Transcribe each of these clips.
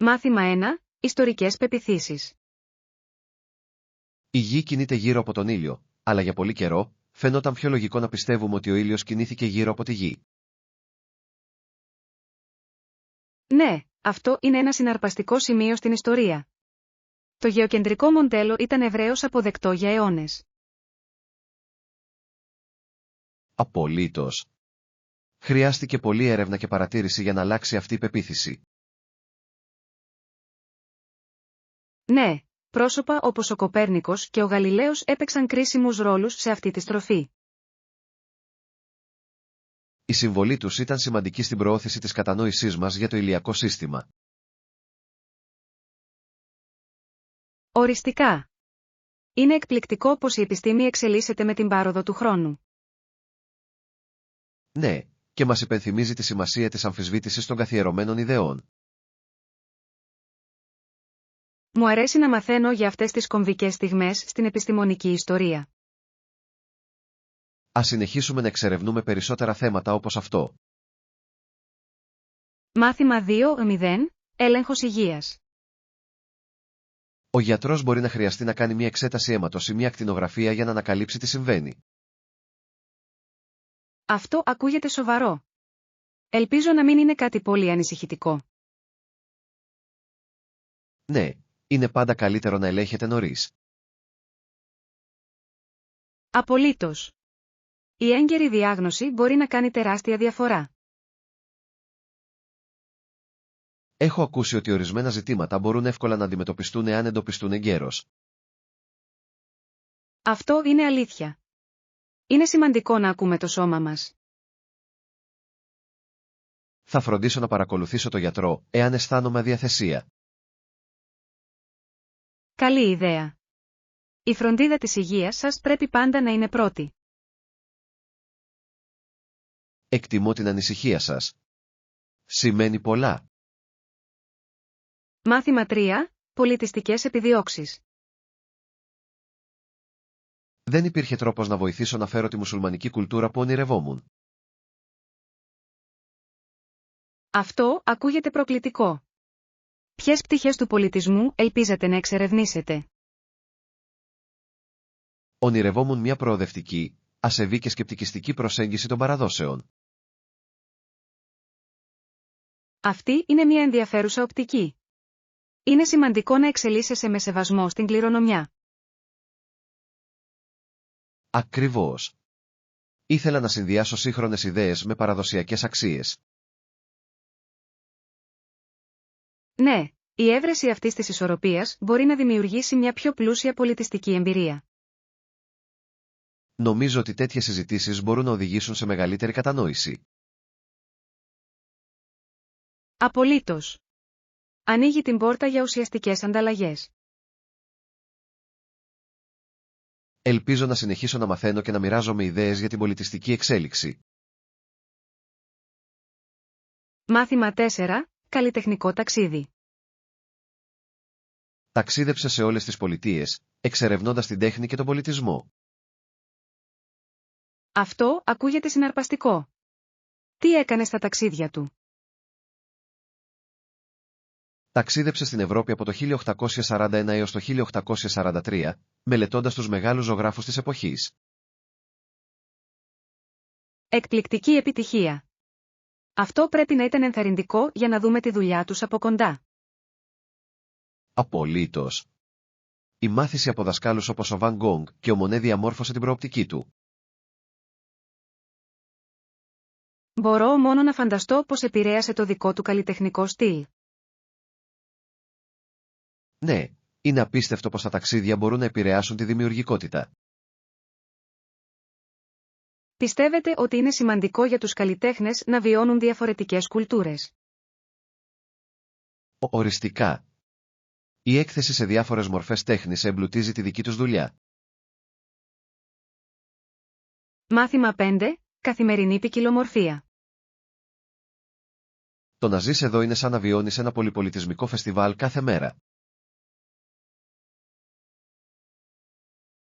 Μάθημα 1. Ιστορικές πεποιθήσεις. Η Γη κινείται γύρω από τον ήλιο, αλλά για πολύ καιρό, φαινόταν πιο λογικό να πιστεύουμε ότι ο ήλιος κινήθηκε γύρω από τη Γη. Ναι, αυτό είναι ένα συναρπαστικό σημείο στην ιστορία. Το γεωκεντρικό μοντέλο ήταν ευρέως αποδεκτό για αιώνες. Απολύτως. Χρειάστηκε πολλή έρευνα και παρατήρηση για να αλλάξει αυτή η πεποίθηση. Ναι, πρόσωπα όπως ο Κοπέρνικος και ο Γαλιλαίος έπαιξαν κρίσιμους ρόλους σε αυτή τη στροφή. Η συμβολή τους ήταν σημαντική στην προώθηση της κατανόησής μας για το ηλιακό σύστημα. Οριστικά. Είναι εκπληκτικό πως η επιστήμη εξελίσσεται με την πάροδο του χρόνου. Ναι, και μας υπενθυμίζει τη σημασία της αμφισβήτησης των καθιερωμένων ιδεών. Μου αρέσει να μαθαίνω για αυτές τις κομβικές στιγμές στην επιστημονική ιστορία. Ας συνεχίσουμε να εξερευνούμε περισσότερα θέματα όπως αυτό. Μάθημα 2.0. Έλεγχος υγείας. Ο γιατρός μπορεί να χρειαστεί να κάνει μια εξέταση αίματος ή μια ακτινογραφία για να ανακαλύψει τι συμβαίνει. Αυτό ακούγεται σοβαρό. Ελπίζω να μην είναι κάτι πολύ ανησυχητικό. Ναι, είναι πάντα καλύτερο να ελέγχεται νωρίς. Απολύτως. Η έγκαιρη διάγνωση μπορεί να κάνει τεράστια διαφορά. Έχω ακούσει ότι ορισμένα ζητήματα μπορούν εύκολα να αντιμετωπιστούν εάν εντοπιστούν εγκαίρως. Αυτό είναι αλήθεια. Είναι σημαντικό να ακούμε το σώμα μας. Θα φροντίσω να παρακολουθήσω το γιατρό, εάν αισθάνομαι αδιαθεσία. Καλή ιδέα. Η φροντίδα της υγείας σας πρέπει πάντα να είναι πρώτη. Εκτιμώ την ανησυχία σας. Σημαίνει πολλά. Μάθημα 3. Πολιτιστικές επιδιώξεις. Δεν υπήρχε τρόπος να βοηθήσω να φέρω τη μουσουλμανική κουλτούρα που ονειρευόμουν. Αυτό ακούγεται προκλητικό. Ποιες πτυχές του πολιτισμού ελπίζατε να εξερευνήσετε? Ονειρευόμουν μια προοδευτική, ασεβή και σκεπτικιστική προσέγγιση των παραδόσεων. Αυτή είναι μια ενδιαφέρουσα οπτική. Είναι σημαντικό να εξελίσσεσαι με σεβασμό στην κληρονομιά. Ακριβώς. Ήθελα να συνδυάσω σύγχρονες ιδέες με παραδοσιακές αξίες. Ναι, η έβρεση αυτής της ισορροπίας μπορεί να δημιουργήσει μια πιο πλούσια πολιτιστική εμπειρία. Νομίζω ότι τέτοιες συζητήσεις μπορούν να οδηγήσουν σε μεγαλύτερη κατανόηση. Απολύτως. Ανοίγει την πόρτα για ουσιαστικές ανταλλαγές. Ελπίζω να συνεχίσω να μαθαίνω και να μοιράζομαι ιδέες για την πολιτιστική εξέλιξη. Μάθημα 4. Καλλιτεχνικό ταξίδι. Ταξίδεψε σε όλες τις πολιτείες, εξερευνώντας την τέχνη και τον πολιτισμό. Αυτό ακούγεται συναρπαστικό. Τι έκανε στα ταξίδια του? Ταξίδεψε στην Ευρώπη από το 1841 έως το 1843, μελετώντας τους μεγάλους ζωγράφους της εποχής. Εκπληκτική επιτυχία. Αυτό πρέπει να ήταν ενθαρρυντικό για να δούμε τη δουλειά τους από κοντά. Απολύτως. Η μάθηση από δασκάλους όπως ο Βαν Γκόγκ και ο Μονέ διαμόρφωσε την προοπτική του. Μπορώ μόνο να φανταστώ πώς επηρέασε το δικό του καλλιτεχνικό στυλ. Ναι, είναι απίστευτο πως τα ταξίδια μπορούν να επηρεάσουν τη δημιουργικότητα. Πιστεύετε ότι είναι σημαντικό για τους καλλιτέχνες να βιώνουν διαφορετικές κουλτούρες? Οριστικά. Η έκθεση σε διάφορες μορφές τέχνης εμπλουτίζει τη δική τους δουλειά. Μάθημα 5. Καθημερινή ποικιλομορφία. Το να ζεις εδώ είναι σαν να βιώνεις ένα πολυπολιτισμικό φεστιβάλ κάθε μέρα.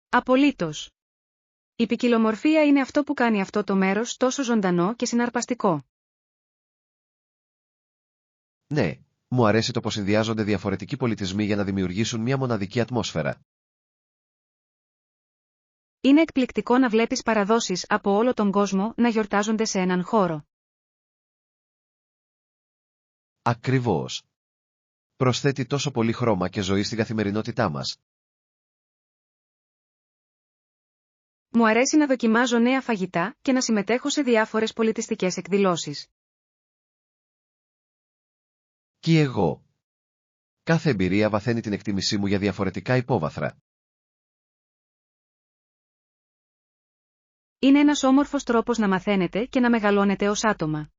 Απολύτως. Η ποικιλομορφία είναι αυτό που κάνει αυτό το μέρος τόσο ζωντανό και συναρπαστικό. Ναι, Μου αρέσει το πως συνδυάζονται διαφορετικοί πολιτισμοί για να δημιουργήσουν μια μοναδική ατμόσφαιρα. Είναι εκπληκτικό να βλέπεις παραδόσεις από όλο τον κόσμο να γιορτάζονται σε έναν χώρο. Ακριβώς. Προσθέτει τόσο πολύ χρώμα και ζωή στην καθημερινότητά μας. Μου αρέσει να δοκιμάζω νέα φαγητά και να συμμετέχω σε διάφορες πολιτιστικές εκδηλώσεις. Και εγώ. Κάθε εμπειρία βαθαίνει την εκτίμησή μου για διαφορετικά υπόβαθρα. Είναι ένας όμορφος τρόπος να μαθαίνετε και να μεγαλώνετε ως άτομα.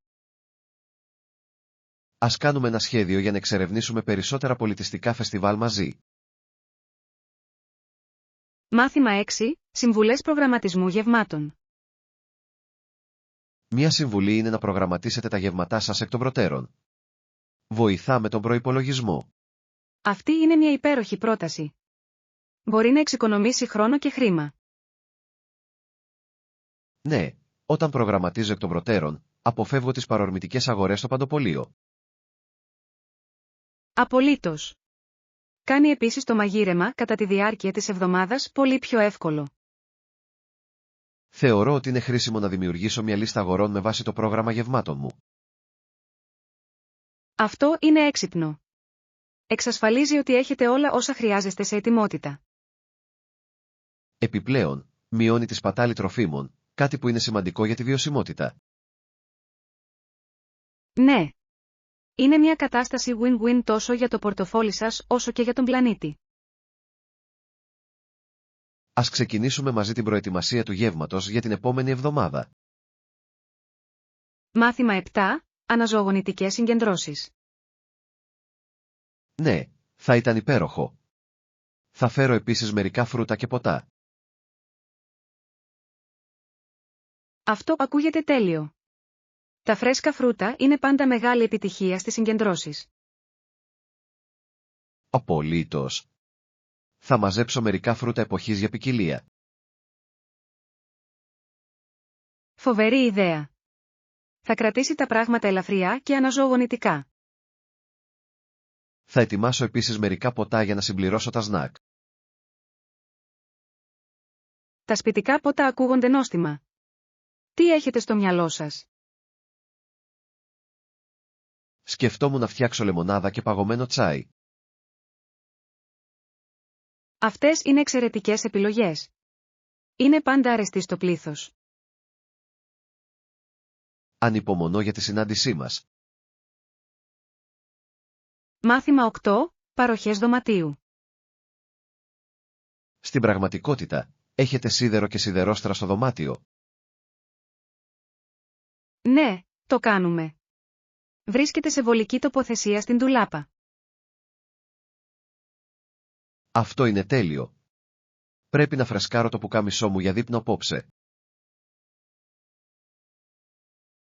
Ας κάνουμε ένα σχέδιο για να εξερευνήσουμε περισσότερα πολιτιστικά φεστιβάλ μαζί. Μάθημα 6. Συμβουλές προγραμματισμού γευμάτων. Μία συμβουλή είναι να προγραμματίσετε τα γεύματά σας εκ των προτέρων. Βοηθά με τον προϋπολογισμό. Αυτή είναι μια υπέροχη πρόταση. Μπορεί να εξοικονομήσει χρόνο και χρήμα. Ναι, όταν προγραμματίζω εκ των προτέρων, αποφεύγω τις παρορμητικές αγορές στο παντοπωλείο. Απολύτως. Κάνει επίσης το μαγείρεμα κατά τη διάρκεια της εβδομάδας πολύ πιο εύκολο. Θεωρώ ότι είναι χρήσιμο να δημιουργήσω μια λίστα αγορών με βάση το πρόγραμμα γευμάτων μου. Αυτό είναι έξυπνο. Εξασφαλίζει ότι έχετε όλα όσα χρειάζεστε σε ετοιμότητα. Επιπλέον, μειώνει τη σπατάλη τροφίμων, κάτι που είναι σημαντικό για τη βιωσιμότητα. Ναι. Είναι μια κατάσταση win-win τόσο για το πορτοφόλι σας όσο και για τον πλανήτη. Ας ξεκινήσουμε μαζί την προετοιμασία του γεύματος για την επόμενη εβδομάδα. Μάθημα 7. Αναζωογονητικές συγκεντρώσεις. Ναι, θα ήταν υπέροχο. Θα φέρω επίσης μερικά φρούτα και ποτά. Αυτό ακούγεται τέλειο. Τα φρέσκα φρούτα είναι πάντα μεγάλη επιτυχία στις συγκεντρώσεις. Απολύτως. Θα μαζέψω μερικά φρούτα εποχής για ποικιλία. Φοβερή ιδέα. Θα κρατήσει τα πράγματα ελαφριά και αναζωογονητικά. Θα ετοιμάσω επίσης μερικά ποτά για να συμπληρώσω τα σνακ. Τα σπιτικά ποτά ακούγονται νόστιμα. Τι έχετε στο μυαλό σας? Σκεφτόμουν να φτιάξω λεμονάδα και παγωμένο τσάι. Αυτές είναι εξαιρετικές επιλογές. Είναι πάντα αρεστοί στο πλήθος. Ανυπομονώ για τη συνάντησή μας. Μάθημα 8. Παροχές δωματίου. Στην πραγματικότητα, έχετε σίδερο και σιδερόστρα στο δωμάτιο. Ναι, το κάνουμε. Βρίσκεται σε βολική τοποθεσία στην ντουλάπα. Αυτό είναι τέλειο. Πρέπει να φρεσκάρω το πουκάμισό μου για δείπνο απόψε.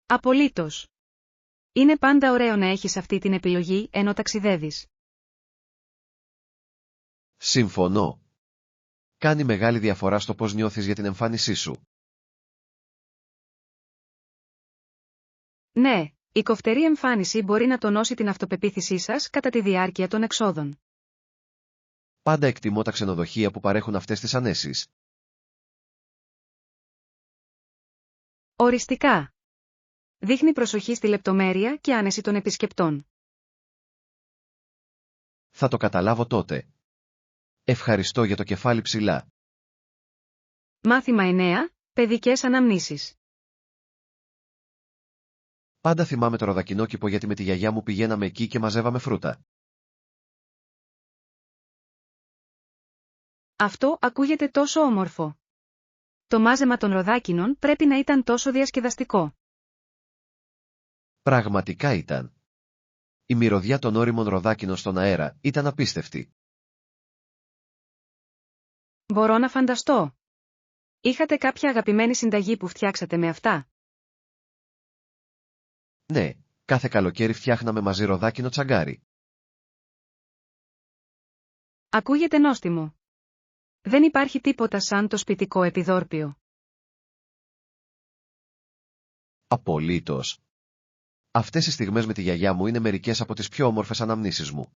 Απολύτως. Είναι πάντα ωραίο να έχεις αυτή την επιλογή ενώ ταξιδεύεις. Συμφωνώ. Κάνει μεγάλη διαφορά στο πώς νιώθεις για την εμφάνισή σου. Ναι, η κοφτερή εμφάνιση μπορεί να τονώσει την αυτοπεποίθησή σας κατά τη διάρκεια των εξόδων. Πάντα εκτιμώ τα ξενοδοχεία που παρέχουν αυτές τις ανέσεις. Οριστικά. Δείχνει προσοχή στη λεπτομέρεια και άνεση των επισκεπτών. Θα το καταλάβω τότε. Ευχαριστώ για το κεφάλι ψηλά. Μάθημα 9. Παιδικές αναμνήσεις. Πάντα θυμάμαι το ροδακινόκηπο γιατί με τη γιαγιά μου πηγαίναμε εκεί και μαζεύαμε φρούτα. Αυτό ακούγεται τόσο όμορφο. Το μάζεμα των ροδάκινων πρέπει να ήταν τόσο διασκεδαστικό. Πραγματικά ήταν. Η μυρωδιά των ώριμων ροδάκινων στον αέρα ήταν απίστευτη. Μπορώ να φανταστώ. Είχατε κάποια αγαπημένη συνταγή που φτιάξατε με αυτά? Ναι, κάθε καλοκαίρι φτιάχναμε μαζί ροδάκινο τσαγκάρι. Ακούγεται νόστιμο. Δεν υπάρχει τίποτα σαν το σπιτικό επιδόρπιο. Απολύτως. Αυτές οι στιγμές με τη γιαγιά μου είναι μερικές από τις πιο όμορφες αναμνήσεις μου.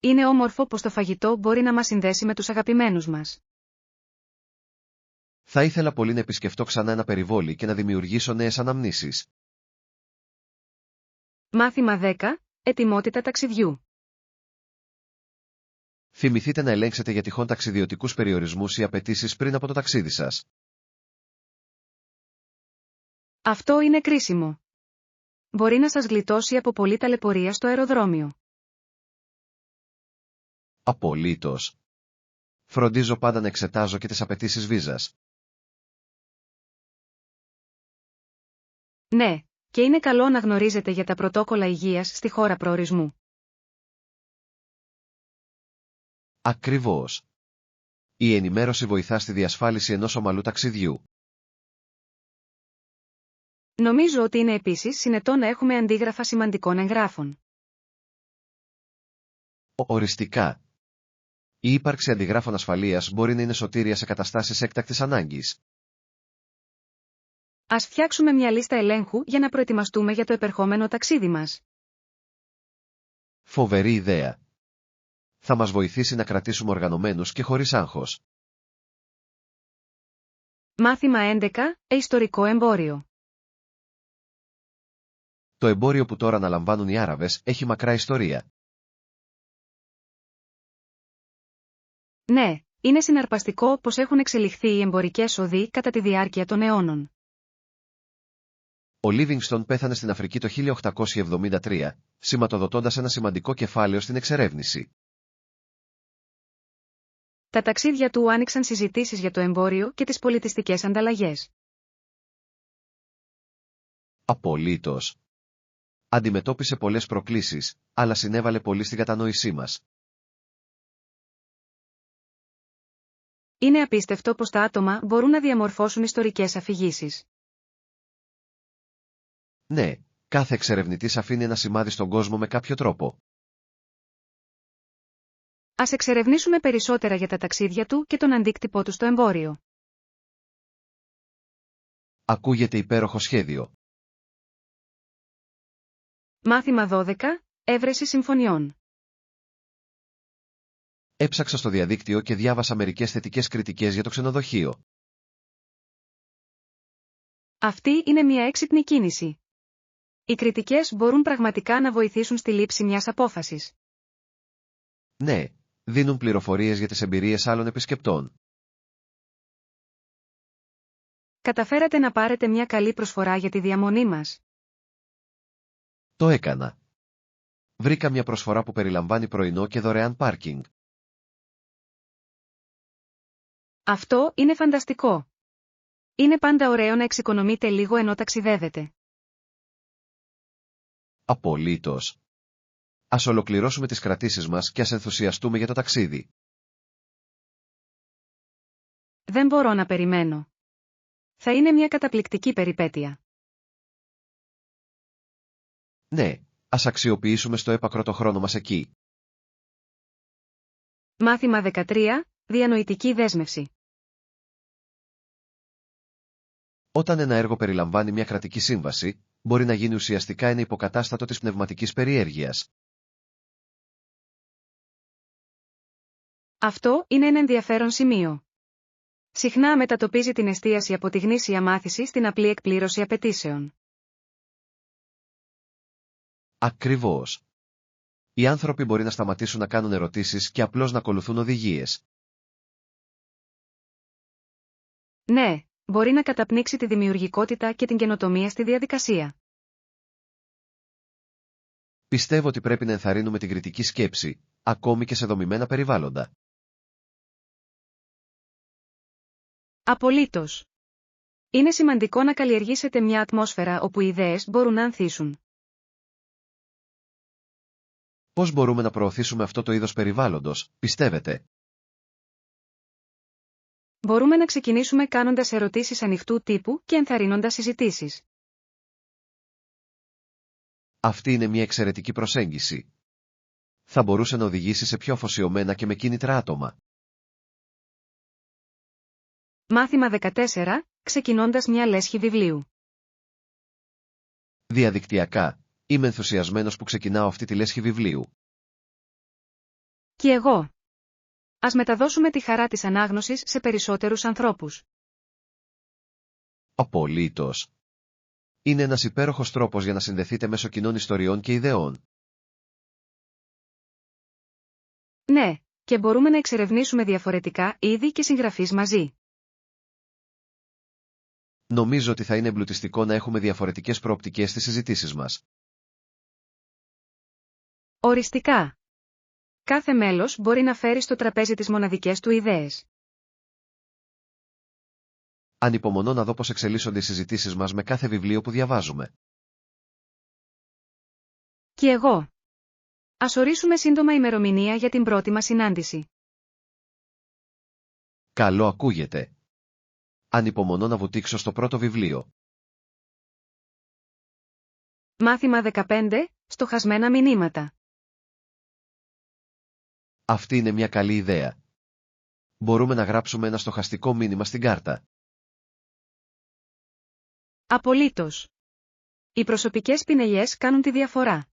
Είναι όμορφο πως το φαγητό μπορεί να μας συνδέσει με τους αγαπημένους μας. Θα ήθελα πολύ να επισκεφτώ ξανά ένα περιβόλι και να δημιουργήσω νέες αναμνήσεις. Μάθημα 10. Ετοιμότητα ταξιδιού. Θυμηθείτε να ελέγξετε για τυχόν ταξιδιωτικούς περιορισμούς ή απαιτήσεις πριν από το ταξίδι σας. Αυτό είναι κρίσιμο. Μπορεί να σας γλιτώσει από πολλή ταλαιπωρία στο αεροδρόμιο. Απολύτως. Φροντίζω πάντα να εξετάζω και τις απαιτήσεις βίζας. Ναι, και είναι καλό να γνωρίζετε για τα πρωτόκολλα υγείας στη χώρα προορισμού. Ακριβώς. Η ενημέρωση βοηθά στη διασφάλιση ενός ομαλού ταξιδιού. Νομίζω ότι είναι επίσης συνετό να έχουμε αντίγραφα σημαντικών εγγράφων. Οριστικά. Η ύπαρξη αντιγράφων ασφαλείας μπορεί να είναι σωτήρια σε καταστάσεις έκτακτης ανάγκης. Ας φτιάξουμε μια λίστα ελέγχου για να προετοιμαστούμε για το επερχόμενο ταξίδι μας. Φοβερή ιδέα. Θα μας βοηθήσει να κρατήσουμε οργανωμένους και χωρίς άγχος. Μάθημα 11. Ιστορικό εμπόριο. Το εμπόριο που τώρα αναλαμβάνουν οι Άραβες έχει μακρά ιστορία. Ναι, είναι συναρπαστικό πως έχουν εξελιχθεί οι εμπορικές οδοί κατά τη διάρκεια των αιώνων. Ο Λίβινγκστον πέθανε στην Αφρική το 1873, σηματοδοτώντας ένα σημαντικό κεφάλαιο στην εξερεύνηση. Τα ταξίδια του άνοιξαν συζητήσεις για το εμπόριο και τις πολιτιστικές ανταλλαγές. Απολύτως. Αντιμετώπισε πολλές προκλήσεις, αλλά συνέβαλε πολύ στην κατανόησή μας. Είναι απίστευτο πως τα άτομα μπορούν να διαμορφώσουν ιστορικές αφηγήσεις. Ναι, κάθε εξερευνητής αφήνει ένα σημάδι στον κόσμο με κάποιο τρόπο. Ας εξερευνήσουμε περισσότερα για τα ταξίδια του και τον αντίκτυπό του στο εμπόριο. Ακούγεται υπέροχο σχέδιο. Μάθημα 12. Έβρεση συμφωνιών. Έψαξα στο διαδίκτυο και διάβασα μερικές θετικές κριτικές για το ξενοδοχείο. Αυτή είναι μια έξυπνη κίνηση. Οι κριτικές μπορούν πραγματικά να βοηθήσουν στη λήψη μιας απόφασης. Ναι, δίνουν πληροφορίες για τις εμπειρίες άλλων επισκεπτών. Καταφέρατε να πάρετε μια καλή προσφορά για τη διαμονή μας. Το έκανα. Βρήκα μια προσφορά που περιλαμβάνει πρωινό και δωρεάν πάρκινγκ. Αυτό είναι φανταστικό. Είναι πάντα ωραίο να εξοικονομείτε λίγο ενώ ταξιδεύετε. Απολύτως. Ας ολοκληρώσουμε τις κρατήσεις μας και ας ενθουσιαστούμε για το ταξίδι. Δεν μπορώ να περιμένω. Θα είναι μια καταπληκτική περιπέτεια. Ναι, ας αξιοποιήσουμε στο έπακρο το χρόνο μας εκεί. Μάθημα 13. Διανοητική δέσμευση. Όταν ένα έργο περιλαμβάνει μια κρατική σύμβαση, μπορεί να γίνει ουσιαστικά ένα υποκατάστατο της πνευματικής περιέργειας. Αυτό είναι ένα ενδιαφέρον σημείο. Συχνά μετατοπίζει την εστίαση από τη γνήσια μάθηση στην απλή εκπλήρωση απαιτήσεων. Ακριβώς. Οι άνθρωποι μπορεί να σταματήσουν να κάνουν ερωτήσεις και απλώς να ακολουθούν οδηγίες. Ναι, μπορεί να καταπνίξει τη δημιουργικότητα και την καινοτομία στη διαδικασία. Πιστεύω ότι πρέπει να ενθαρρύνουμε την κριτική σκέψη, ακόμη και σε δομημένα περιβάλλοντα. Απολύτως. Είναι σημαντικό να καλλιεργήσετε μια ατμόσφαιρα όπου οι ιδέες μπορούν να ανθίσουν. Πώς μπορούμε να προωθήσουμε αυτό το είδος περιβάλλοντος, πιστεύετε? Μπορούμε να ξεκινήσουμε κάνοντας ερωτήσεις ανοιχτού τύπου και ενθαρρύνοντας συζητήσεις. Αυτή είναι μια εξαιρετική προσέγγιση. Θα μπορούσε να οδηγήσει σε πιο αφοσιωμένα και με κίνητρα άτομα. Μάθημα 14. Ξεκινώντας μια λέσχη βιβλίου. Διαδικτυακά, είμαι ενθουσιασμένος που ξεκινάω αυτή τη λέσχη βιβλίου. Και εγώ. Ας μεταδώσουμε τη χαρά της ανάγνωσης σε περισσότερους ανθρώπους. Απολύτως. Είναι ένας υπέροχος τρόπος για να συνδεθείτε μέσω κοινών ιστοριών και ιδεών. Ναι, και μπορούμε να εξερευνήσουμε διαφορετικά είδη και συγγραφείς μαζί. Νομίζω ότι θα είναι εμπλουτιστικό να έχουμε διαφορετικές προοπτικές στις συζητήσεις μας. Οριστικά. Κάθε μέλος μπορεί να φέρει στο τραπέζι τις μοναδικές του ιδέες. Ανυπομονώ να δω πώς εξελίσσονται οι συζητήσεις μας με κάθε βιβλίο που διαβάζουμε. Και εγώ. Ας ορίσουμε σύντομα ημερομηνία για την πρώτη μας συνάντηση. Καλό ακούγεται. Ανυπομονώ να βουτήξω στο πρώτο βιβλίο. Μάθημα 15. Στοχασμένα μηνύματα. Αυτή είναι μια καλή ιδέα. Μπορούμε να γράψουμε ένα στοχαστικό μήνυμα στην κάρτα. Απολύτως. Οι προσωπικές πινελιές κάνουν τη διαφορά.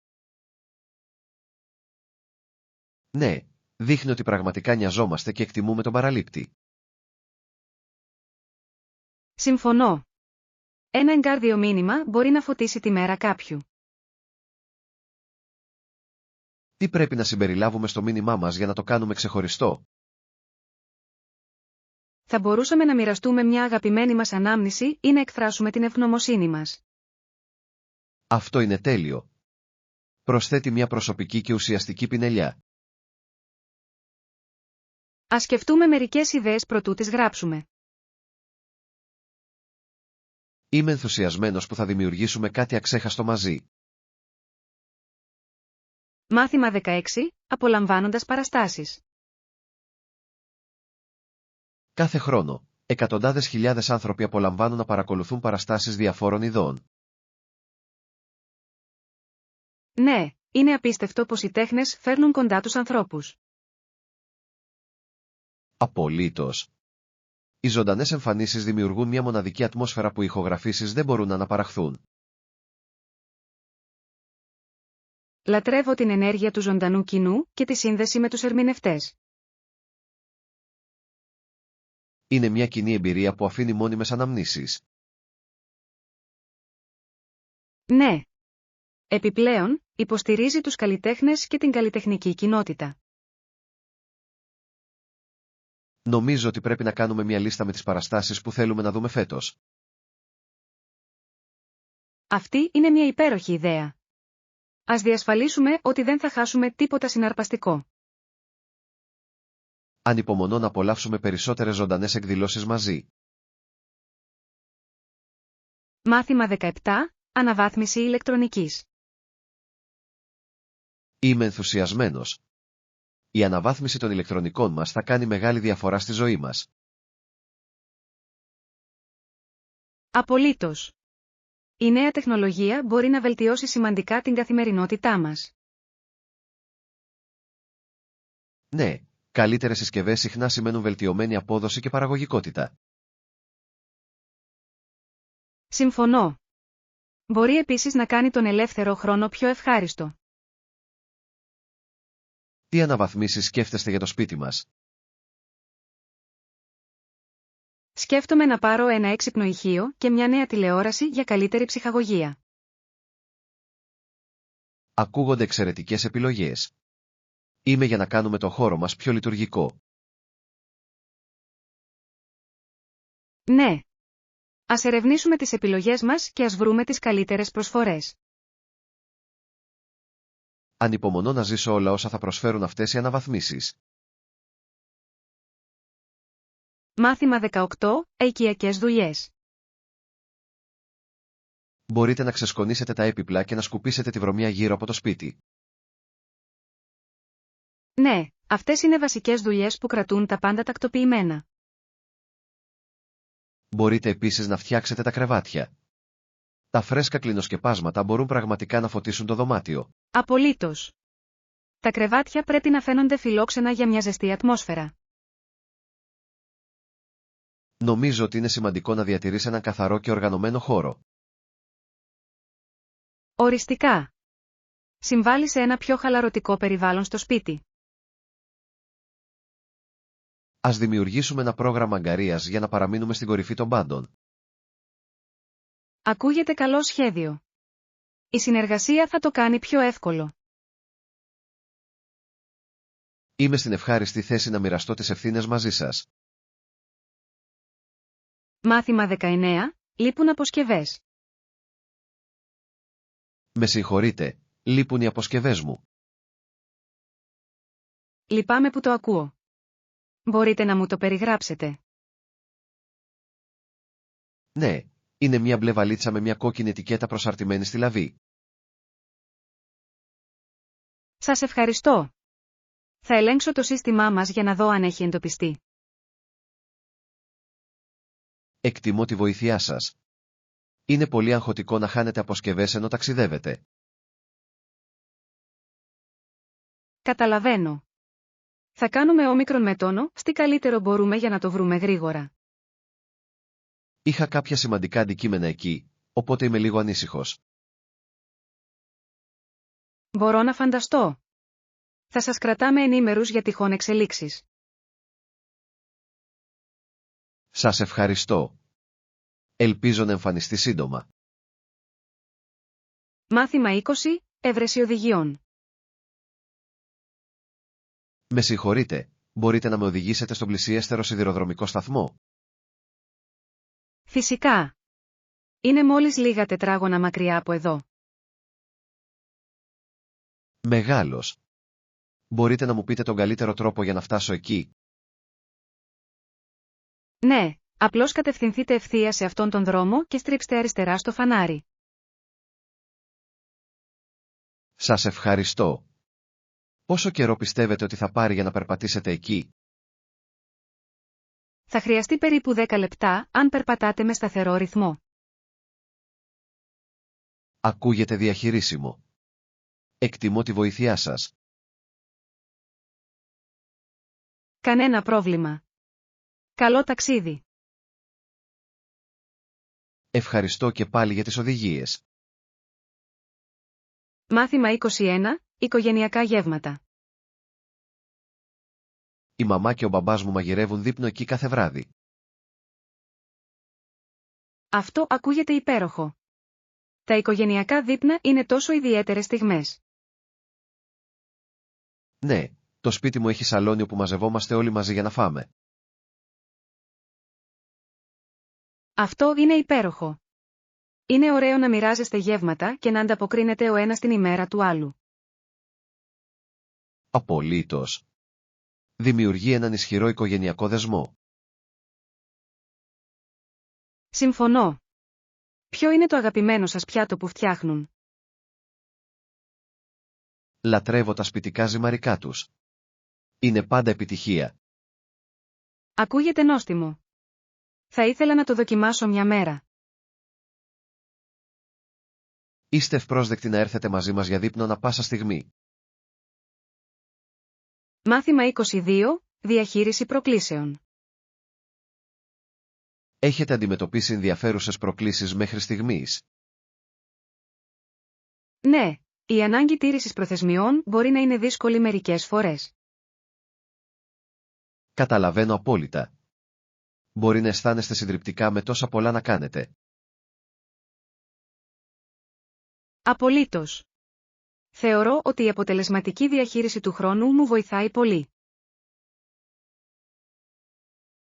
Ναι, δείχνει ότι πραγματικά νοιαζόμαστε και εκτιμούμε τον παραλήπτη. Συμφωνώ. Ένα εγκάρδιο μήνυμα μπορεί να φωτίσει τη μέρα κάποιου. Τι πρέπει να συμπεριλάβουμε στο μήνυμά μας για να το κάνουμε ξεχωριστό? Θα μπορούσαμε να μοιραστούμε μια αγαπημένη μας ανάμνηση ή να εκφράσουμε την ευγνωμοσύνη μας. Αυτό είναι τέλειο. Προσθέτει μια προσωπική και ουσιαστική πινελιά. Ας σκεφτούμε μερικές ιδέες προτού τις γράψουμε. Είμαι ενθουσιασμένος που θα δημιουργήσουμε κάτι αξέχαστο μαζί. Μάθημα 16. Απολαμβάνοντας παραστάσεις. Κάθε χρόνο, εκατοντάδες χιλιάδες άνθρωποι απολαμβάνουν να παρακολουθούν παραστάσεις διαφόρων ειδών. Ναι, είναι απίστευτο πως οι τέχνες φέρνουν κοντά τους ανθρώπους. Απολύτως. Οι ζωντανές εμφανίσεις δημιουργούν μια μοναδική ατμόσφαιρα που οι ηχογραφήσεις δεν μπορούν να αναπαραχθούν. Λατρεύω την ενέργεια του ζωντανού κοινού και τη σύνδεση με τους ερμηνευτές. Είναι μια κοινή εμπειρία που αφήνει μόνιμες αναμνήσεις. Ναι. Επιπλέον, υποστηρίζει τους καλλιτέχνες και την καλλιτεχνική κοινότητα. Νομίζω ότι πρέπει να κάνουμε μια λίστα με τις παραστάσεις που θέλουμε να δούμε φέτος. Αυτή είναι μια υπέροχη ιδέα. Ας διασφαλίσουμε ότι δεν θα χάσουμε τίποτα συναρπαστικό. Ανυπομονώ να απολαύσουμε περισσότερες ζωντανές εκδηλώσεις μαζί. Μάθημα 17. Αναβάθμιση ηλεκτρονικής. Είμαι ενθουσιασμένος. Η αναβάθμιση των ηλεκτρονικών μας θα κάνει μεγάλη διαφορά στη ζωή μας. Απολύτως. Η νέα τεχνολογία μπορεί να βελτιώσει σημαντικά την καθημερινότητά μας. Ναι, καλύτερες συσκευές συχνά σημαίνουν βελτιωμένη απόδοση και παραγωγικότητα. Συμφωνώ. Μπορεί επίσης να κάνει τον ελεύθερο χρόνο πιο ευχάριστο. Τι αναβαθμίσεις σκέφτεστε για το σπίτι μας? Σκέφτομαι να πάρω ένα έξυπνο ηχείο και μια νέα τηλεόραση για καλύτερη ψυχαγωγία. Ακούγονται εξαιρετικές επιλογές. Είμαι για να κάνουμε το χώρο μας πιο λειτουργικό. Ναι. Ας ερευνήσουμε τις επιλογές μας και ας βρούμε τις καλύτερες προσφορές. Ανυπομονώ να ζήσω όλα όσα θα προσφέρουν αυτές οι αναβαθμίσεις. Μάθημα 18. Οικιακές δουλειές. Μπορείτε να ξεσκονίσετε τα έπιπλα και να σκουπίσετε τη βρωμιά γύρω από το σπίτι. Ναι, αυτές είναι βασικές δουλειές που κρατούν τα πάντα τακτοποιημένα. Μπορείτε επίσης να φτιάξετε τα κρεβάτια. Τα φρέσκα κλινοσκεπάσματα μπορούν πραγματικά να φωτίσουν το δωμάτιο. Απολύτως. Τα κρεβάτια πρέπει να φαίνονται φιλόξενα για μια ζεστή ατμόσφαιρα. Νομίζω ότι είναι σημαντικό να διατηρείς έναν καθαρό και οργανωμένο χώρο. Οριστικά. Συμβάλλει σε ένα πιο χαλαρωτικό περιβάλλον στο σπίτι. Ας δημιουργήσουμε ένα πρόγραμμα αγκαρίας για να παραμείνουμε στην κορυφή των πάντων. Ακούγεται καλό σχέδιο. Η συνεργασία θα το κάνει πιο εύκολο. Είμαι στην ευχάριστη θέση να μοιραστώ τις ευθύνες μαζί σας. Μάθημα 19. Λείπουν αποσκευές. Με συγχωρείτε, λείπουν οι αποσκευές μου. Λυπάμαι που το ακούω. Μπορείτε να μου το περιγράψετε? Ναι, είναι μια μπλε βαλίτσα με μια κόκκινη ετικέτα προσαρτημένη στη λαβή. Σας ευχαριστώ. Θα ελέγξω το σύστημά μας για να δω αν έχει εντοπιστεί. Εκτιμώ τη βοήθειά σας. Είναι πολύ αγχωτικό να χάνετε αποσκευές ενώ ταξιδεύετε. Καταλαβαίνω. Θα κάνουμε όμικρον με τόνο, τι καλύτερο μπορούμε για να το βρούμε γρήγορα. Είχα κάποια σημαντικά αντικείμενα εκεί, οπότε είμαι λίγο ανήσυχος. Μπορώ να φανταστώ. Θα σας κρατάμε ενήμερους για τυχόν εξελίξεις. Σας ευχαριστώ. Ελπίζω να εμφανιστεί σύντομα. Μάθημα 20. Έβρεση οδηγιών. Με συγχωρείτε, μπορείτε να με οδηγήσετε στον πλησιέστερο σιδηροδρομικό σταθμό? Φυσικά. Είναι μόλις λίγα τετράγωνα μακριά από εδώ. Μεγάλος. Μπορείτε να μου πείτε τον καλύτερο τρόπο για να φτάσω εκεί? Ναι, απλώς κατευθυνθείτε ευθεία σε αυτόν τον δρόμο και στρίψτε αριστερά στο φανάρι. Σας ευχαριστώ. Πόσο καιρό πιστεύετε ότι θα πάρει για να περπατήσετε εκεί? Θα χρειαστεί περίπου 10 λεπτά, αν περπατάτε με σταθερό ρυθμό. Ακούγεται διαχειρίσιμο. Εκτιμώ τη βοήθειά σας. Κανένα πρόβλημα. Καλό ταξίδι. Ευχαριστώ και πάλι για τις οδηγίες. Μάθημα 21. Οικογενειακά γεύματα. Η μαμά και ο μπαμπάς μου μαγειρεύουν δείπνο εκεί κάθε βράδυ. Αυτό ακούγεται υπέροχο. Τα οικογενειακά δείπνα είναι τόσο ιδιαίτερες στιγμές. Ναι, το σπίτι μου έχει σαλόνι όπου μαζευόμαστε όλοι μαζί για να φάμε. Αυτό είναι υπέροχο. Είναι ωραίο να μοιράζεστε γεύματα και να ανταποκρίνετε ο ένας την ημέρα του άλλου. Απολύτως. Δημιουργεί έναν ισχυρό οικογενειακό δεσμό. Συμφωνώ. Ποιο είναι το αγαπημένο σας πιάτο που φτιάχνουν? Λατρεύω τα σπιτικά ζυμαρικά τους. Είναι πάντα επιτυχία. Ακούγεται νόστιμο. Θα ήθελα να το δοκιμάσω μια μέρα. Είστε ευπρόσδεκτοι να έρθετε μαζί μας για δείπνο ανα πάσα στιγμή. Μάθημα 22. Διαχείριση προκλήσεων. Έχετε αντιμετωπίσει ενδιαφέρουσες προκλήσεις μέχρι στιγμής? Ναι, η ανάγκη τήρησης προθεσμιών μπορεί να είναι δύσκολη μερικές φορές. Καταλαβαίνω απόλυτα. Μπορεί να αισθάνεστε συντριπτικά με τόσα πολλά να κάνετε. Απολύτως. Θεωρώ ότι η αποτελεσματική διαχείριση του χρόνου μου βοηθάει πολύ.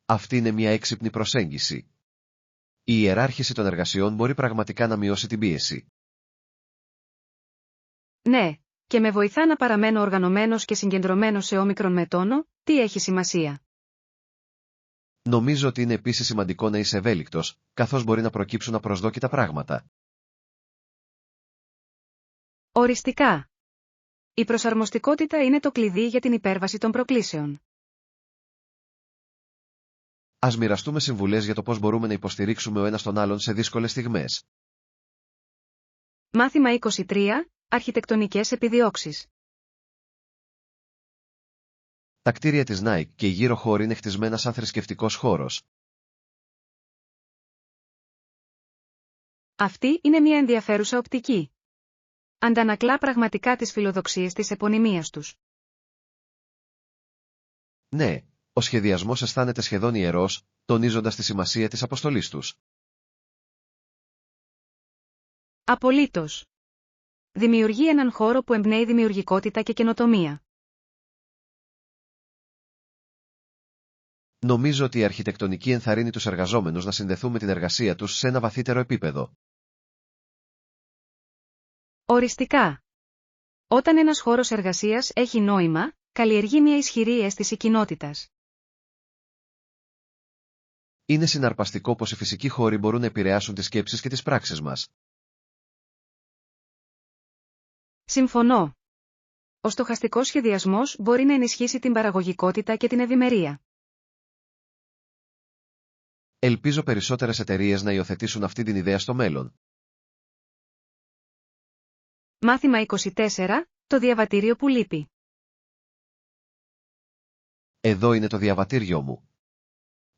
Αυτή είναι μια έξυπνη προσέγγιση. Η ιεράρχηση των εργασιών μπορεί πραγματικά να μειώσει την πίεση. Ναι, και με βοηθά να παραμένω οργανωμένος και συγκεντρωμένος σε όμικρον με τόνο, τι έχει σημασία. Νομίζω ότι είναι επίσης σημαντικό να είσαι ευέλικτος, καθώς μπορεί να προκύψουν απροσδόκητα πράγματα. Οριστικά. Η προσαρμοστικότητα είναι το κλειδί για την υπέρβαση των προκλήσεων. Ας μοιραστούμε συμβουλές για το πώς μπορούμε να υποστηρίξουμε ο ένας τον άλλον σε δύσκολες στιγμές. Μάθημα 23. Αρχιτεκτονικές επιδιώξεις. Τα κτίρια της Nike και οι γύρω χώροι είναι χτισμένα σαν θρησκευτικός χώρος. Αυτή είναι μια ενδιαφέρουσα οπτική. Αντανακλά πραγματικά τις φιλοδοξίες της επωνυμίας τους. Ναι, ο σχεδιασμός αισθάνεται σχεδόν ιερός, τονίζοντας τη σημασία της αποστολής τους. Απολύτως. Δημιουργεί έναν χώρο που εμπνέει δημιουργικότητα και καινοτομία. Νομίζω ότι η αρχιτεκτονική ενθαρρύνει τους εργαζόμενους να συνδεθούν με την εργασία τους σε ένα βαθύτερο επίπεδο. Οριστικά. Όταν ένας χώρος εργασίας έχει νόημα, καλλιεργεί μια ισχυρή αίσθηση κοινότητας. Είναι συναρπαστικό πως οι φυσικοί χώροι μπορούν να επηρεάσουν τις σκέψεις και τις πράξεις μας. Συμφωνώ. Ο στοχαστικός σχεδιασμός μπορεί να ενισχύσει την παραγωγικότητα και την ευημερία. Ελπίζω περισσότερες εταιρείες να υιοθετήσουν αυτή την ιδέα στο μέλλον. Μάθημα 24. Το διαβατήριο που λείπει. Εδώ είναι το διαβατήριό μου.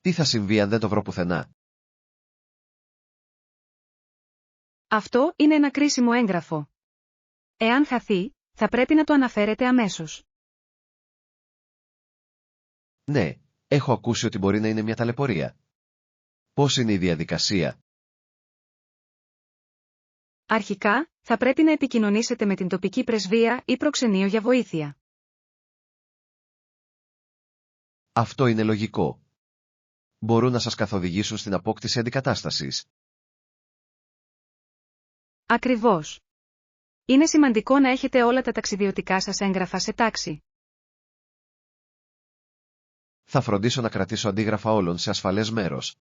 Τι θα συμβεί αν δεν το βρω πουθενά? Αυτό είναι ένα κρίσιμο έγγραφο. Εάν χαθεί, θα πρέπει να το αναφέρετε αμέσως. Ναι, έχω ακούσει ότι μπορεί να είναι μια ταλαιπωρία. Πώς είναι η διαδικασία? Αρχικά, θα πρέπει να επικοινωνήσετε με την τοπική πρεσβεία ή προξενείο για βοήθεια. Αυτό είναι λογικό. Μπορούν να σας καθοδηγήσουν στην απόκτηση αντικατάστασης. Ακριβώς. Είναι σημαντικό να έχετε όλα τα ταξιδιωτικά σας έγγραφα σε τάξη. Θα φροντίσω να κρατήσω αντίγραφα όλων σε ασφαλές μέρος.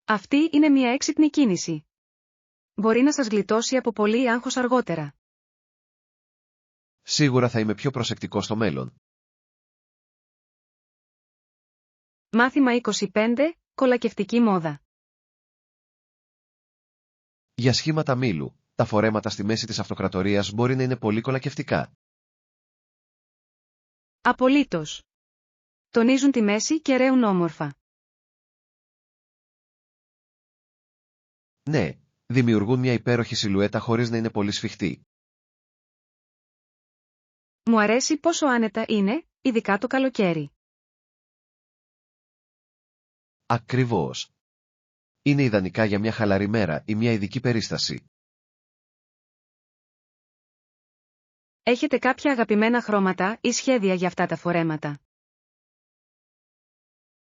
Αυτή είναι μια έξυπνη κίνηση. Μπορεί να σας γλιτώσει από πολύ άγχος αργότερα. Σίγουρα θα είμαι πιο προσεκτικός στο μέλλον. Μάθημα 25. Κολακευτική μόδα. Για σχήματα μήλου, τα φορέματα στη μέση της αυτοκρατορίας μπορεί να είναι πολύ κολακευτικά. Απολύτως. Τονίζουν τη μέση και ρέουν όμορφα. Ναι, δημιουργούν μια υπέροχη σιλουέτα χωρίς να είναι πολύ σφιχτή. Μου αρέσει πόσο άνετα είναι, ειδικά το καλοκαίρι. Ακριβώς. Είναι ιδανικά για μια χαλαρή μέρα ή μια ειδική περίσταση. Έχετε κάποια αγαπημένα χρώματα ή σχέδια για αυτά τα φορέματα?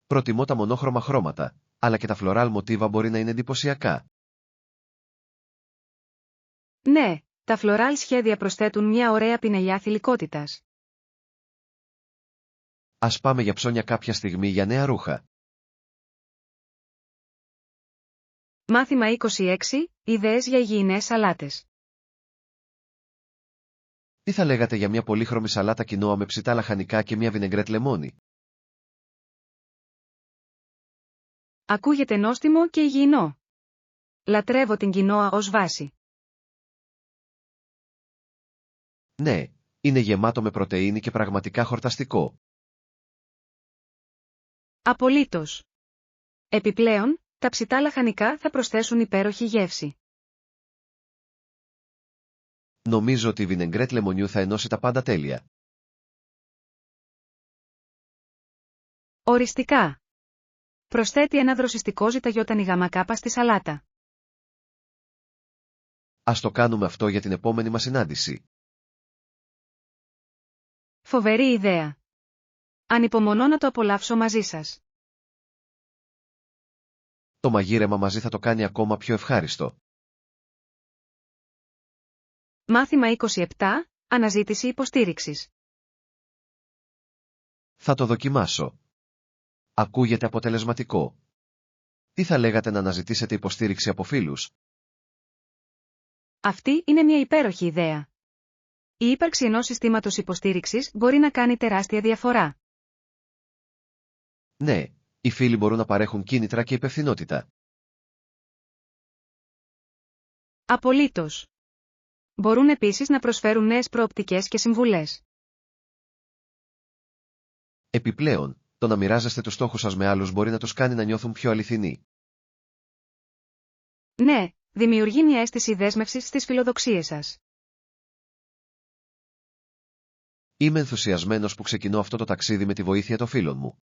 Προτιμώ τα μονόχρωμα χρώματα, αλλά και τα φλωράλ μοτίβα μπορεί να είναι εντυπωσιακά. Ναι, τα φλωράλ σχέδια προσθέτουν μια ωραία πινελιά θηλυκότητας. Ας πάμε για ψώνια κάποια στιγμή για νέα ρούχα. Μάθημα 26. Ιδέες για υγιεινές σαλάτες. Τι θα λέγατε για μια πολύχρωμη σαλάτα κοινόα με ψητά λαχανικά και μια βινεγκρέτ λεμόνι? Ακούγεται νόστιμο και υγιεινό. Λατρεύω την κοινόα ως βάση. Ναι, είναι γεμάτο με πρωτεΐνη και πραγματικά χορταστικό. Απολύτως. Επιπλέον, τα ψητά λαχανικά θα προσθέσουν υπέροχη γεύση. Νομίζω ότι η βινεγκρέτ λεμονιού θα ενώσει τα πάντα τέλεια. Οριστικά. Προσθέτει ένα δροσιστικό ζυταγιότανη γαμακάπα στη σαλάτα. Ας το κάνουμε αυτό για την επόμενη μας συνάντηση. Φοβερή ιδέα. Ανυπομονώ να το απολαύσω μαζί σας. Το μαγείρεμα μαζί θα το κάνει ακόμα πιο ευχάριστο. Μάθημα 27. Αναζήτηση υποστήριξης. Θα το δοκιμάσω. Ακούγεται αποτελεσματικό. Τι θα λέγατε να αναζητήσετε υποστήριξη από φίλους? Αυτή είναι μια υπέροχη ιδέα. Η ύπαρξη ενός συστήματος υποστήριξης μπορεί να κάνει τεράστια διαφορά. Ναι, οι φίλοι μπορούν να παρέχουν κίνητρα και υπευθυνότητα. Απολύτως. Μπορούν επίσης να προσφέρουν νέες προοπτικές και συμβουλές. Επιπλέον, το να μοιράζεστε τους στόχους σας με άλλους μπορεί να τους κάνει να νιώθουν πιο αληθινοί. Ναι, δημιουργεί μια αίσθηση δέσμευσης στις φιλοδοξίες σας. Είμαι ενθουσιασμένος που ξεκινώ αυτό το ταξίδι με τη βοήθεια των φίλων μου.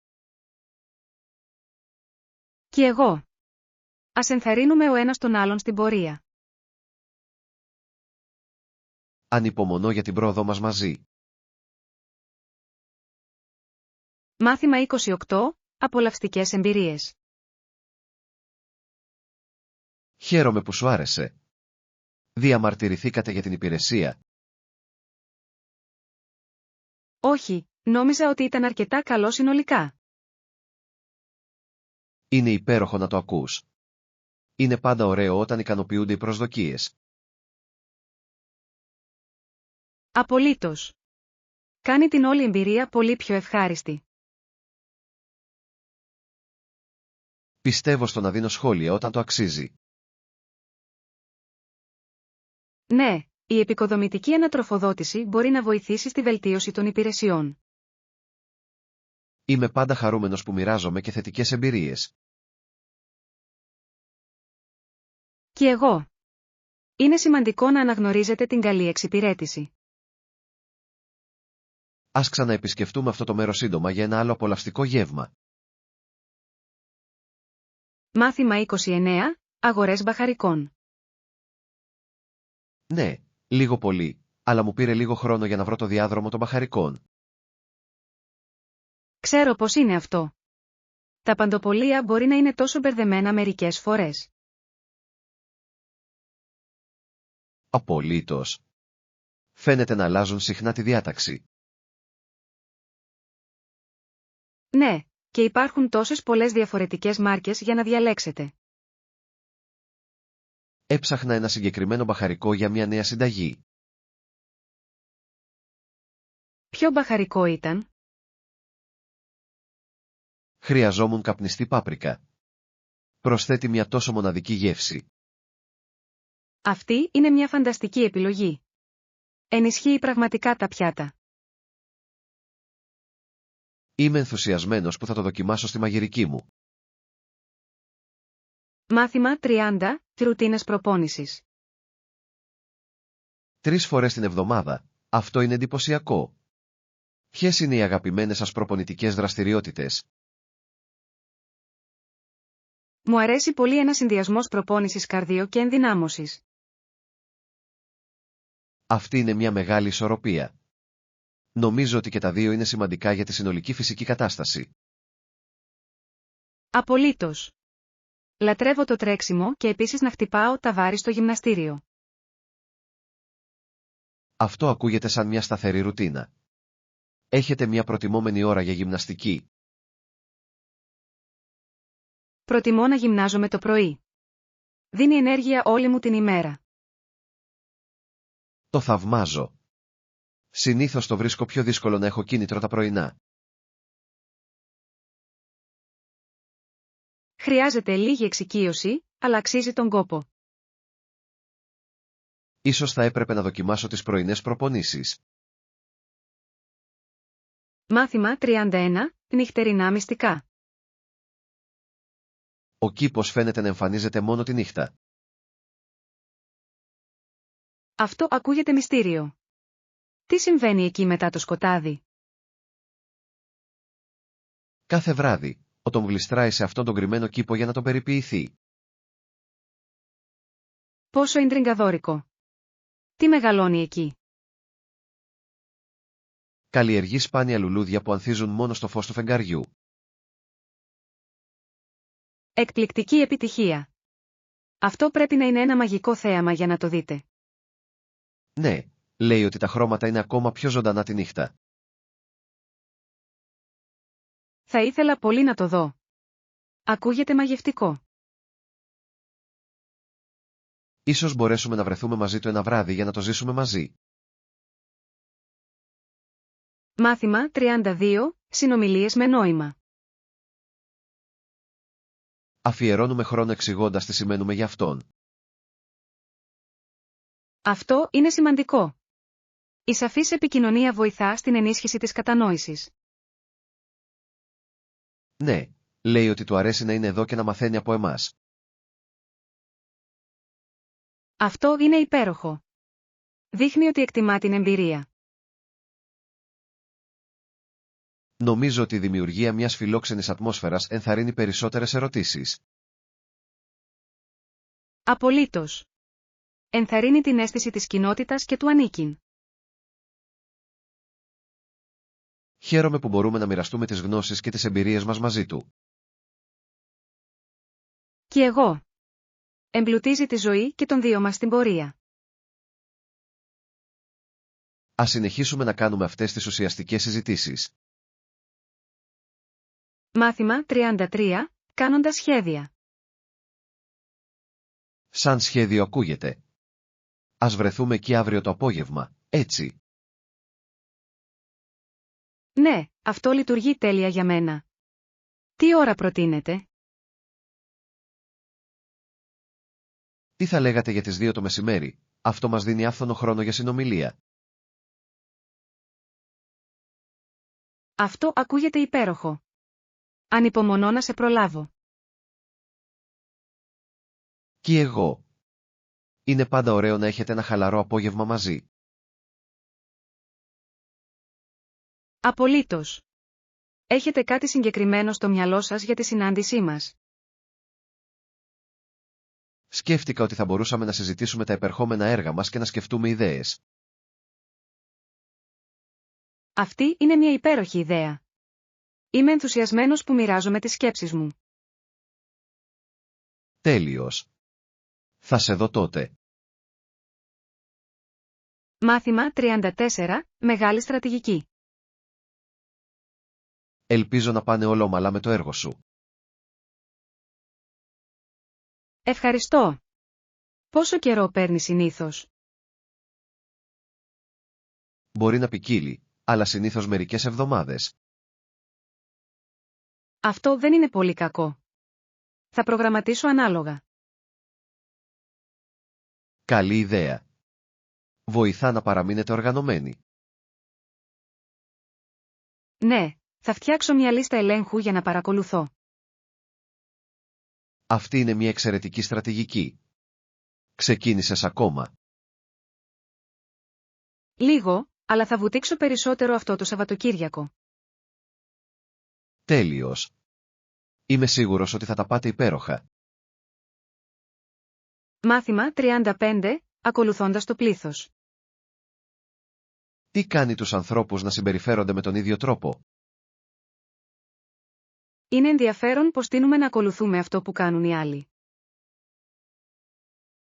Και εγώ. Ας ενθαρρύνουμε ο ένας τον άλλον στην πορεία. Ανυπομονώ για την πρόοδό μας μαζί. Μάθημα 28. Απολαυστικές εμπειρίες. Χαίρομαι που σου άρεσε. Διαμαρτυρηθήκατε για την υπηρεσία? Όχι, νόμιζα ότι ήταν αρκετά καλό συνολικά. Είναι υπέροχο να το ακούς. Είναι πάντα ωραίο όταν ικανοποιούνται οι προσδοκίες. Απολύτως. Κάνει την όλη εμπειρία πολύ πιο ευχάριστη. Πιστεύω στο να δίνω σχόλια όταν το αξίζει. Ναι, η επικοδομητική ανατροφοδότηση μπορεί να βοηθήσει στη βελτίωση των υπηρεσιών. Είμαι πάντα χαρούμενος που μοιράζομαι και θετικές εμπειρίες. Και εγώ. Είναι σημαντικό να αναγνωρίζετε την καλή εξυπηρέτηση. Ας ξαναεπισκεφτούμε αυτό το μέρος σύντομα για ένα άλλο απολαυστικό γεύμα. Μάθημα 29. Αγορές μπαχαρικών. Ναι, λίγο πολύ, αλλά μου πήρε λίγο χρόνο για να βρω το διάδρομο των μπαχαρικών. Ξέρω πώς είναι αυτό. Τα παντοπολία μπορεί να είναι τόσο μπερδεμένα μερικές φορές. Απολύτως. Φαίνεται να αλλάζουν συχνά τη διάταξη. Ναι, και υπάρχουν τόσες πολλές διαφορετικές μάρκες για να διαλέξετε. Έψαχνα ένα συγκεκριμένο μπαχαρικό για μια νέα συνταγή. Ποιο μπαχαρικό ήταν? Χρειαζόμουν καπνιστή πάπρικα. Προσθέτει μια τόσο μοναδική γεύση. Αυτή είναι μια φανταστική επιλογή. Ενισχύει πραγματικά τα πιάτα. Είμαι ενθουσιασμένος που θα το δοκιμάσω στη μαγειρική μου. Μάθημα 30. Ρουτίνες προπόνησης. 3 φορές την εβδομάδα. Αυτό είναι εντυπωσιακό. Ποιες είναι οι αγαπημένες σας προπονητικές δραστηριότητες? Μου αρέσει πολύ ένας συνδυασμός προπόνησης καρδίο και ενδυνάμωσης. Αυτή είναι μια μεγάλη ισορροπία. Νομίζω ότι και τα δύο είναι σημαντικά για τη συνολική φυσική κατάσταση. Απολύτως. Λατρεύω το τρέξιμο και επίσης να χτυπάω τα βάρη στο γυμναστήριο. Αυτό ακούγεται σαν μια σταθερή ρουτίνα. Έχετε μια προτιμόμενη ώρα για γυμναστική? Προτιμώ να γυμνάζομαι το πρωί. Δίνει ενέργεια όλη μου την ημέρα. Το θαυμάζω. Συνήθως το βρίσκω πιο δύσκολο να έχω κίνητρο τα πρωινά. Χρειάζεται λίγη εξοικείωση, αλλά αξίζει τον κόπο. Ίσως θα έπρεπε να δοκιμάσω τις πρωινές προπονήσεις. Μάθημα 31. Νυχτερινά μυστικά. Ο κήπος φαίνεται να εμφανίζεται μόνο τη νύχτα. Αυτό ακούγεται μυστήριο. Τι συμβαίνει εκεί μετά το σκοτάδι? Κάθε βράδυ, ο Τομ γλιστράει σε αυτόν τον κρυμμένο κήπο για να τον περιποιηθεί. Πόσο ιντριγκαδόρικο. Τι μεγαλώνει εκεί? Καλλιεργεί σπάνια λουλούδια που ανθίζουν μόνο στο φως του φεγγαριού. Εκπληκτική επιτυχία. Αυτό πρέπει να είναι ένα μαγικό θέαμα για να το δείτε. Ναι, λέει ότι τα χρώματα είναι ακόμα πιο ζωντανά τη νύχτα. Θα ήθελα πολύ να το δω. Ακούγεται μαγευτικό. Ίσως μπορέσουμε να βρεθούμε μαζί του ένα βράδυ για να το ζήσουμε μαζί. Μάθημα 32. Συνομιλίες με νόημα. Αφιερώνουμε χρόνο εξηγώντας τι σημαίνουμε για αυτόν. Αυτό είναι σημαντικό. Η σαφής επικοινωνία βοηθά στην ενίσχυση της κατανόησης. Ναι, λέει ότι του αρέσει να είναι εδώ και να μαθαίνει από εμάς. Αυτό είναι υπέροχο. Δείχνει ότι εκτιμά την εμπειρία. Νομίζω ότι η δημιουργία μιας φιλόξενης ατμόσφαιρας ενθαρρύνει περισσότερες ερωτήσεις. Απολύτως. Ενθαρρύνει την αίσθηση της κοινότητας και του ανήκειν. Χαίρομαι που μπορούμε να μοιραστούμε τις γνώσεις και τις εμπειρίες μας μαζί του. Κι εγώ. Εμπλουτίζει τη ζωή και των δύο μας στην πορεία. Ας συνεχίσουμε να κάνουμε αυτές τις ουσιαστικές συζητήσεις. Μάθημα 33. Κάνοντας σχέδια. Σαν σχέδιο ακούγεται. Ας βρεθούμε εκεί αύριο το απόγευμα, έτσι. Ναι, αυτό λειτουργεί τέλεια για μένα. Τι ώρα προτείνετε? Τι θα λέγατε για τις 2 το μεσημέρι? Αυτό μας δίνει άφθονο χρόνο για συνομιλία. Αυτό ακούγεται υπέροχο. Ανυπομονώ να σε προλάβω. Κι εγώ. Είναι πάντα ωραίο να έχετε ένα χαλαρό απόγευμα μαζί. Απολύτως. Έχετε κάτι συγκεκριμένο στο μυαλό σας για τη συνάντησή μας? Σκέφτηκα ότι θα μπορούσαμε να συζητήσουμε τα επερχόμενα έργα μας και να σκεφτούμε ιδέες. Αυτή είναι μια υπέροχη ιδέα. Είμαι ενθουσιασμένος που μοιράζομαι τις σκέψεις μου. Τέλειος. Θα σε δω τότε. Μάθημα 34. Μεγάλη στρατηγική. Ελπίζω να πάνε όλα ομαλά με το έργο σου. Ευχαριστώ. Πόσο καιρό παίρνει συνήθως? Μπορεί να ποικίλει, αλλά συνήθως μερικές εβδομάδες. Αυτό δεν είναι πολύ κακό. Θα προγραμματίσω ανάλογα. Καλή ιδέα. Βοηθά να παραμείνετε οργανωμένοι. Ναι, θα φτιάξω μια λίστα ελέγχου για να παρακολουθώ. Αυτή είναι μια εξαιρετική στρατηγική. Ξεκίνησες ακόμα? Λίγο, αλλά θα βουτήξω περισσότερο αυτό το Σαββατοκύριακο. Τέλειος. Είμαι σίγουρος ότι θα τα πάτε υπέροχα. Μάθημα 35. Ακολουθώντας το πλήθος. Τι κάνει τους ανθρώπους να συμπεριφέρονται με τον ίδιο τρόπο? Είναι ενδιαφέρον πως τείνουμε να ακολουθούμε αυτό που κάνουν οι άλλοι.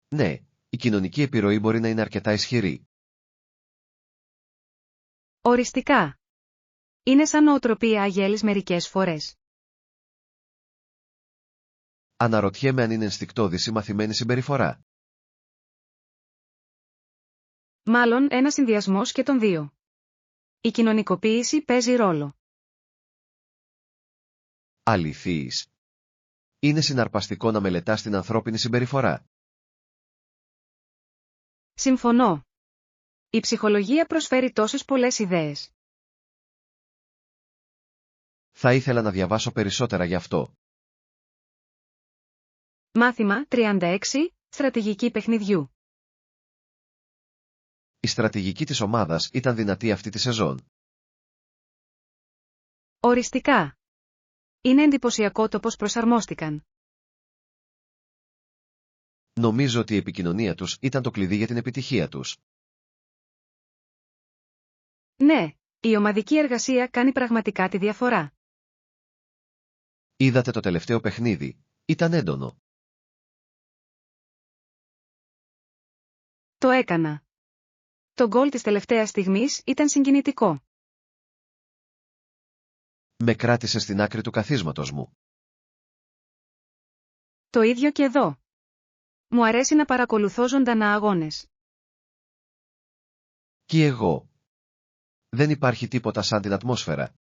Ναι, η κοινωνική επιρροή μπορεί να είναι αρκετά ισχυρή. Οριστικά. Είναι σαν νοοτροπία αγέλης μερικές φορές. Αναρωτιέμαι αν είναι ενστικτώδης η μαθημένη συμπεριφορά. Μάλλον ένα συνδυασμός και των δύο. Η κοινωνικοποίηση παίζει ρόλο. Αληθείς. Είναι συναρπαστικό να μελετάς την ανθρώπινη συμπεριφορά. Συμφωνώ. Η ψυχολογία προσφέρει τόσες πολλές ιδέες. Θα ήθελα να διαβάσω περισσότερα γι' αυτό. Μάθημα 36. Στρατηγική παιχνιδιού. Η στρατηγική της ομάδας ήταν δυνατή αυτή τη σεζόν. Οριστικά. Είναι εντυπωσιακό το πώς προσαρμόστηκαν. Νομίζω ότι η επικοινωνία τους ήταν το κλειδί για την επιτυχία τους. Ναι, η ομαδική εργασία κάνει πραγματικά τη διαφορά. Είδατε το τελευταίο παιχνίδι. Ήταν έντονο. Το έκανα. Το γκολ της τελευταίας στιγμής ήταν συγκινητικό. Με κράτησε στην άκρη του καθίσματος μου. Το ίδιο και εδώ. Μου αρέσει να παρακολουθώ ζωντανά αγώνες. Κι εγώ. Δεν υπάρχει τίποτα σαν την ατμόσφαιρα.